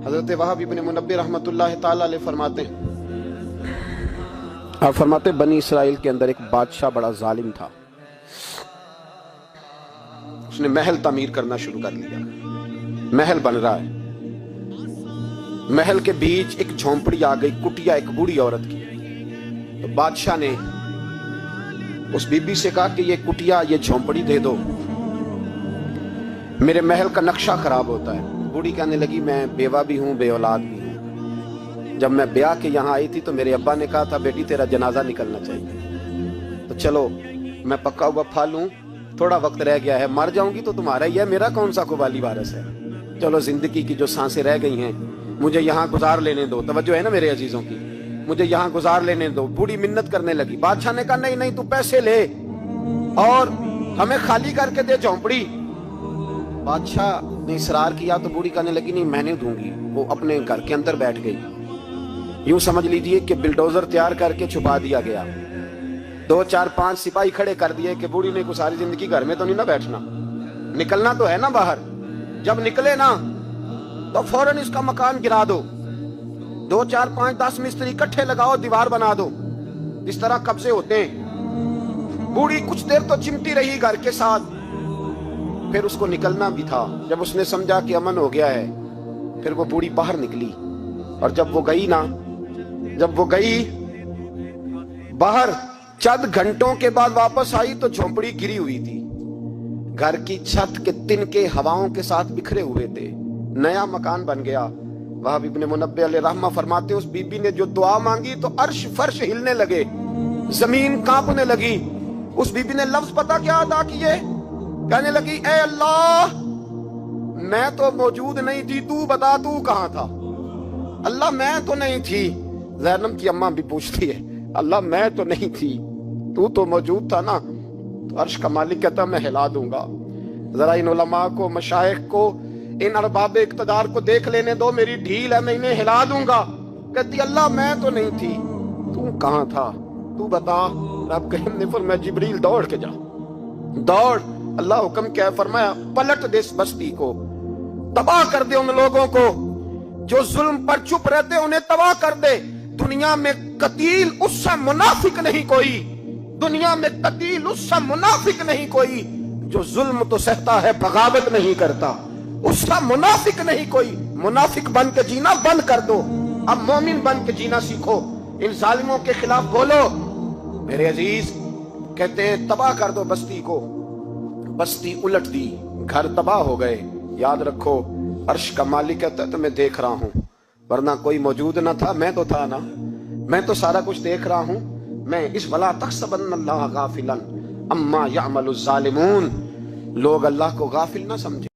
حضرت وہب ابن منبہ رحمۃ اللہ تعالی علیہ فرماتے ہیں، آپ فرماتے ہیں بنی اسرائیل کے اندر ایک بادشاہ بڑا ظالم تھا، اس نے محل تعمیر کرنا شروع کر لیا، محل بن رہا ہے، محل کے بیچ ایک جھونپڑی آ گئی، کٹیا ایک بوڑھی عورت کی، تو بادشاہ نے اس بی بی سے کہا کہ یہ کٹیا، یہ جھونپڑی دے دو، میرے محل کا نقشہ خراب ہوتا ہے۔ بوڑھی کہنے لگی میں بیوہ بھی ہوں، بے اولاد بھی ہوں، جب میں بیاہ کے یہاں آئی تھی تو میرے ابا نے کہا تھا بیٹی تیرا جنازہ نکلنا چاہیے، تو چلو میں پکا ہوا پھل ہوں، تھوڑا وقت رہ گیا ہے، مر جاؤں گی تو تمہارا ہی ہے، میرا کون سا قبالی وارث ہے، چلو زندگی کی جو سانسیں رہ گئی ہیں مجھے یہاں گزار لینے دو، توجہ ہے نا میرے عزیزوں کی، مجھے یہاں گزار لینے دو۔ بوڑھی منت کرنے لگی، بادشاہ نے کہا نہیں نہیں تو پیسے لے اور ہمیں خالی کر کے دے جھونپڑی۔ بادشاہ نے اصرار کیا تو بوڑھی کہنے لگی نہیں میں نہیں دوں گی، وہ اپنے گھر کے اندر بیٹھ گئی۔ یوں سمجھ لیجئے کہ بلڈوزر تیار کر کے چھپا دیا گیا، 2 4 5 سپاہی کھڑے کر دیے کہ بوڑھی نے کو ساری زندگی گھر میں تو نہیں نہ بیٹھنا، نکلنا تو ہے نا باہر، جب نکلے نا تو فوراً اس کا مکان گرا دو، 2 4 5 10 مستری اکٹھے لگاؤ، دیوار بنا دو، اس طرح قبضے ہوتے ہیں۔ بوڑھی کچھ دیر تو چمٹی رہی گھر کے ساتھ، پھر اس کو نکلنا بھی تھا، جب اس نے سمجھا کہ امن ہو گیا ہے پھر وہ بوڑھی باہر نکلی، اور جب وہ گئی نا، جب وہ گئی باہر چند گھنٹوں کے بعد واپس آئی تو جھونپڑی گری ہوئی تھی، گھر کی چھت کے تنکے ہواؤں کے ساتھ بکھرے ہوئے تھے، نیا مکان بن گیا۔ وہب ابن منبہ علیہ رحمہ فرماتے اس بی بی نے جو دعا مانگی تو عرش فرش ہلنے لگے، زمین کانپنے لگی۔ اس بی بی نے لفظ پتہ کیا ادا کیے، کہنے لگی اے اللہ میں تو موجود نہیں تھی، تو بتا تو کہاں تھا؟ اللہ میں تو نہیں تھی، زینب کی اماں بھی پوچھتی ہے اللہ میں تو نہیں تھی، تو موجود تھا نا؟ تو عرش کا مالک کہتا میں ہلا دوں گا۔ ذرا ان علماء کو، مشائخ کو، ان ارباب اقتدار کو دیکھ لینے دو، میری ڈھیل ہے، میں انہیں ہلا دوں گا۔ کہتی اللہ میں تو نہیں تھی، تو کہاں تھا؟ تو بتا۔ رب کریم نے فرمایا جبریل دوڑ کے جا، دوڑ، اللہ حکم کیا ہے، فرمایا پلٹ دے اس بستی کو، تباہ کر دے ان لوگوں کو جو ظلم پر چپ رہتے، انہیں تباہ کر دے۔ دنیا میں قتیل اس سے منافق نہیں کوئی، دنیا میں قتیل اس سے منافق نہیں کوئی جو ظلم تو سہتا ہے بغاوت نہیں کرتا، اس سے منافق نہیں کوئی۔ منافق بن کے جینا بند کر دو، اب مومن بن کے جینا سیکھو، ان ظالموں کے خلاف بولو۔ میرے عزیز کہتے ہیں تباہ کر دو بستی کو، بستی الٹ دی، گھر تباہ ہو گئے۔ یاد رکھو عرش کا مالک کہتا ہے تو میں دیکھ رہا ہوں، ورنہ کوئی موجود نہ تھا، میں تو تھا نا، میں تو سارا کچھ دیکھ رہا ہوں۔ میں اس وَلَا تَحْسَبَنَّ اللَّهَ غَافِلًا عَمَّا يَعْمَلُ الظَّالِمُونَ، لوگ اللہ کو غافل نہ سمجھے۔